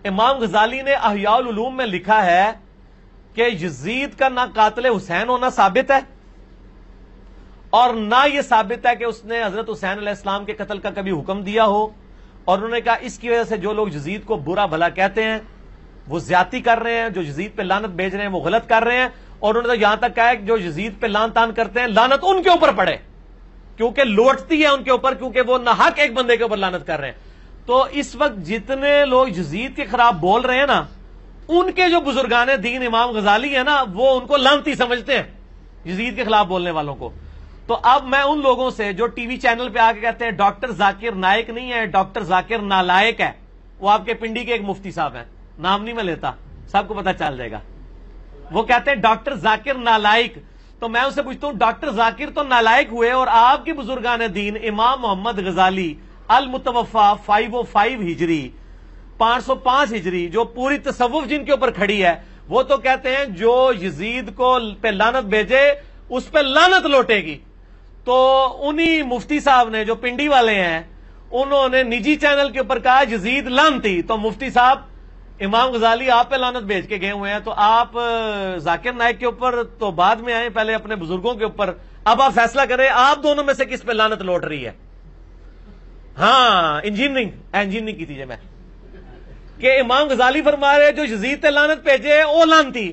امام غزالی نے احیاء العلوم میں لکھا ہے کہ یزید کا نہ قاتل حسین ہونا ثابت ہے اور نہ یہ ثابت ہے کہ اس نے حضرت حسین علیہ السلام کے قتل کا کبھی حکم دیا ہو، اور انہوں نے کہا اس کی وجہ سے جو لوگ یزید کو برا بھلا کہتے ہیں وہ زیادتی کر رہے ہیں، جو یزید پہ لعنت بھیج رہے ہیں وہ غلط کر رہے ہیں، اور انہوں نے تو یہاں تک کہا ہے کہ جو یزید پہ لعن تان کرتے ہیں لعنت ان کے اوپر پڑے کیونکہ لوٹتی ہے ان کے اوپر، کیونکہ وہ ناحق ایک بندے کے اوپر لعنت کر رہے ہیں۔ تو اس وقت جتنے لوگ یزید کے خلاف بول رہے ہیں نا، ان کے جو بزرگان دین امام غزالی ہیں نا، وہ ان کو لعنتی سمجھتے ہیں یزید کے خلاف بولنے والوں کو۔ تو اب میں ان لوگوں سے جو ٹی وی چینل پہ آ کے کہتے ہیں ڈاکٹر ذاکر نائک نہیں ہے، ڈاکٹر ذاکر نالائق ہے، وہ آپ کے پنڈی کے ایک مفتی صاحب ہیں، نام نہیں میں لیتا، سب کو پتہ چل جائے گا، وہ کہتے ہیں ڈاکٹر ذاکر نالائق۔ تو میں ان سے پوچھتا ہوں ڈاکٹر ذاکر تو نالائق ہوئے، اور آپ کے بزرگان دین امام محمد غزالی المتوفا 505 ہجری 505 ہجری جو پوری تصوف جن کے اوپر کھڑی ہے، وہ تو کہتے ہیں جو یزید کو پہ لعنت بھیجے اس پہ لعنت لوٹے گی۔ تو انہی مفتی صاحب نے جو پنڈی والے ہیں انہوں نے نجی چینل کے اوپر کہا یزید لعنتی، تو مفتی صاحب امام غزالی آپ پہ لعنت بھیج کے گئے ہوئے ہیں، تو آپ ذاکر نائک کے اوپر تو بعد میں آئے، پہلے اپنے بزرگوں کے اوپر، اب آپ فیصلہ کریں آپ دونوں میں سے کس پہ لعنت لوٹ رہی ہے۔ ہاں انجینئرنگ کی تھی میں کہ امام غزالی فرما رہے جو یزید تے لعنت بھیجے وہ لعنتی،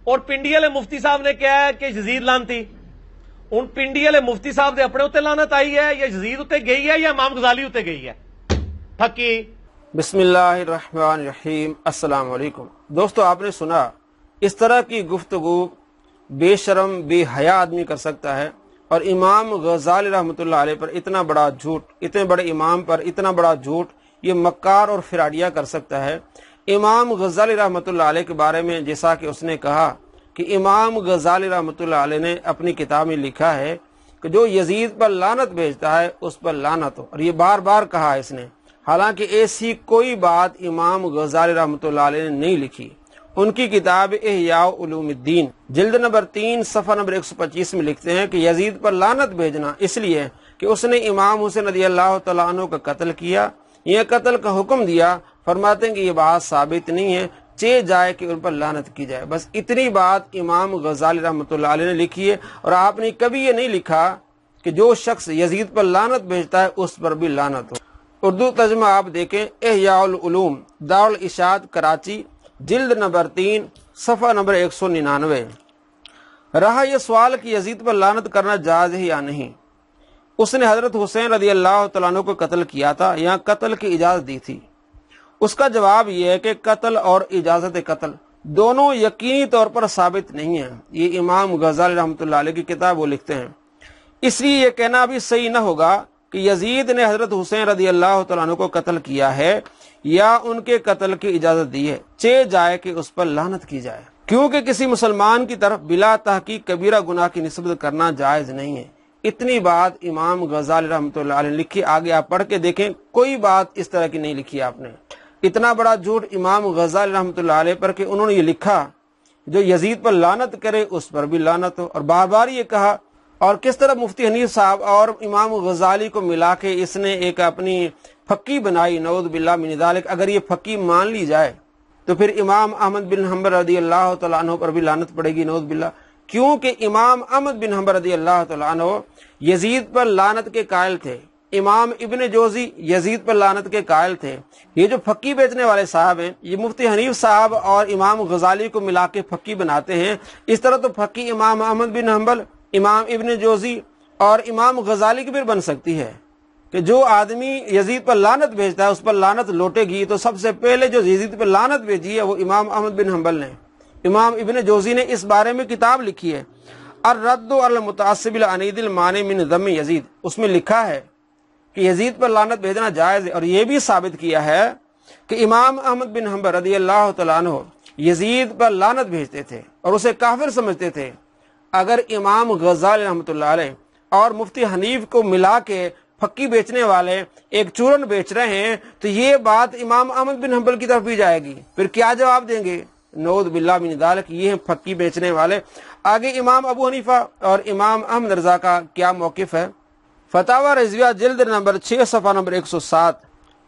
اور پنڈی والے مفتی صاحب نے کہا ہے کہ یزید لعنتی۔ ان پنڈی والے مفتی صاحب دے اپنے اتنے لعنت آئی ہے یا یزید اتنے گئی ہے یا امام غزالی اتنے گئی ہے؟ پھکی۔ بسم اللہ الرحمن الرحیم۔ السلام علیکم دوستو، آپ نے سنا اس طرح کی گفتگو بے شرم بے حیا آدمی کر سکتا ہے، اور امام غزالی رحمۃ اللہ علیہ پر اتنا بڑا جھوٹ، اتنے بڑے امام پر اتنا بڑا جھوٹ یہ مکار اور فراڈیا کر سکتا ہے۔ امام غزالی رحمۃ اللہ علیہ کے بارے میں جیسا کہ اس نے کہا کہ امام غزالی رحمۃ اللہ علیہ نے اپنی کتاب میں لکھا ہے کہ جو یزید پر لعنت بھیجتا ہے اس پر لعنت ہو، اور یہ بار بار کہا ہے اس نے، حالانکہ ایسی کوئی بات امام غزالی رحمۃ اللہ علیہ نے نہیں لکھی۔ ان کی کتاب احیاء علوم الدین جلد نمبر 3 صفحہ نمبر 125 میں لکھتے ہیں کہ یزید پر لعنت بھیجنا اس لیے کہ اس نے امام حسین رضی اللہ تعالیٰ عنہ کا قتل کیا، یہ قتل کا حکم دیا، فرماتے ہیں کہ یہ بات ثابت نہیں ہے، چہ جائے کہ ان پر لعنت کی جائے۔ بس اتنی بات امام غزالی رحمۃ اللہ علیہ نے لکھی ہے، اور آپ نے کبھی یہ نہیں لکھا کہ جو شخص یزید پر لعنت بھیجتا ہے اس پر بھی لعنت ہو۔ اردو ترجمہ آپ دیکھیں، احیاء العلوم دارالارشاد کراچی جلد نمبر 3 صفحہ نمبر 199۔ رہا یہ سوال کہ یزید پر لعنت کرنا جائز ہے یا نہیں، اس نے حضرت حسین رضی اللہ تعالیٰ عنہ کو قتل کیا تھا یا قتل کی اجازت دی تھی؟ اس کا جواب یہ ہے کہ قتل اور اجازت قتل دونوں یقینی طور پر ثابت نہیں ہیں۔ یہ امام غزالی رحمۃ اللہ علیہ کی کتاب وہ لکھتے ہیں۔ اس لیے یہ کہنا بھی صحیح نہ ہوگا کہ یزید نے حضرت حسین رضی اللہ تعالیٰ عنہ کو قتل کیا ہے یا ان کے قتل کی اجازت دی ہے، چہ جائے کہ اس پر لعنت کی جائے، کیونکہ کسی مسلمان کی طرف بلا تحقیق کبیرہ گناہ کی نسبت کرنا جائز نہیں ہے۔ اتنی بات امام غزالی رحمۃ اللہ علیہ نے لکھی، آگے آپ پڑھ کے دیکھیں، کوئی بات اس طرح کی نہیں لکھی آپ نے۔ اتنا بڑا جھوٹ امام غزالی رحمۃ اللہ علیہ پر کہ انہوں نے یہ لکھا جو یزید پر لعنت کرے اس پر بھی لعنت ہو، اور بار بار یہ کہا، اور کس طرح مفتی حنیف صاحب اور امام غزالی کو ملا کے اس نے ایک اپنی پھکی بنائی، نعوذ باللہ من ذالک۔ اگر یہ پھکی مان لی جائے تو پھر امام احمد بن حنبل رضی اللہ تعالیٰ عنہ پر بھی لعنت پڑے گی، نعوذ باللہ، کیونکہ امام احمد بن حنبل رضی اللہ تعالیٰ عنہ یزید پر لعنت کے قائل تھے، امام ابن جوزی یزید پر لعنت کے قائل تھے۔ یہ جو پھکی بیچنے والے صاحب ہیں یہ مفتی حنیف صاحب اور امام غزالی کو ملا کے پھکی بناتے ہیں۔ اس طرح تو پھکی امام احمد بن حنبل، امام ابن جوزی اور امام غزالی کی بھی بن سکتی ہے کہ جو آدمی یزید پر لعنت بھیجتا ہے اس پر لعنت لوٹے گی۔ تو سب سے پہلے جو یزید پر لعنت بھیجی ہے وہ امام احمد بن حنبل نے۔ امام ابن جوزی نے اس بارے میں کتاب لکھی ہے، الرد علی المتعصب العنید المانع من ذم یزید۔ اس میں لکھا ہے کہ یزید پر لعنت بھیجنا جائز ہے، اور یہ بھی ثابت کیا ہے کہ امام احمد بن حنبل رضی اللہ تعالیٰ عنہ یزید پر لعنت بھیجتے تھے اور اسے کافر سمجھتے تھے۔ اگر امام غزالی رحمۃ اللہ علیہ اور مفتی حنیف کو ملا کے پھکی بیچنے والے ایک چورن بیچ رہے ہیں تو یہ بات امام احمد بن حنبل کی طرف بھی جائے گی، پھر کیا جواب دیں گے؟ نعوذ باللہ من ذالک، یہ ہیں پھکی بیچنے والے۔ آگے امام ابو حنیفہ اور امام احمد رضا کا کیا موقف ہے؟ فتاوی رضویہ جلد نمبر 6 صفحہ نمبر 107۔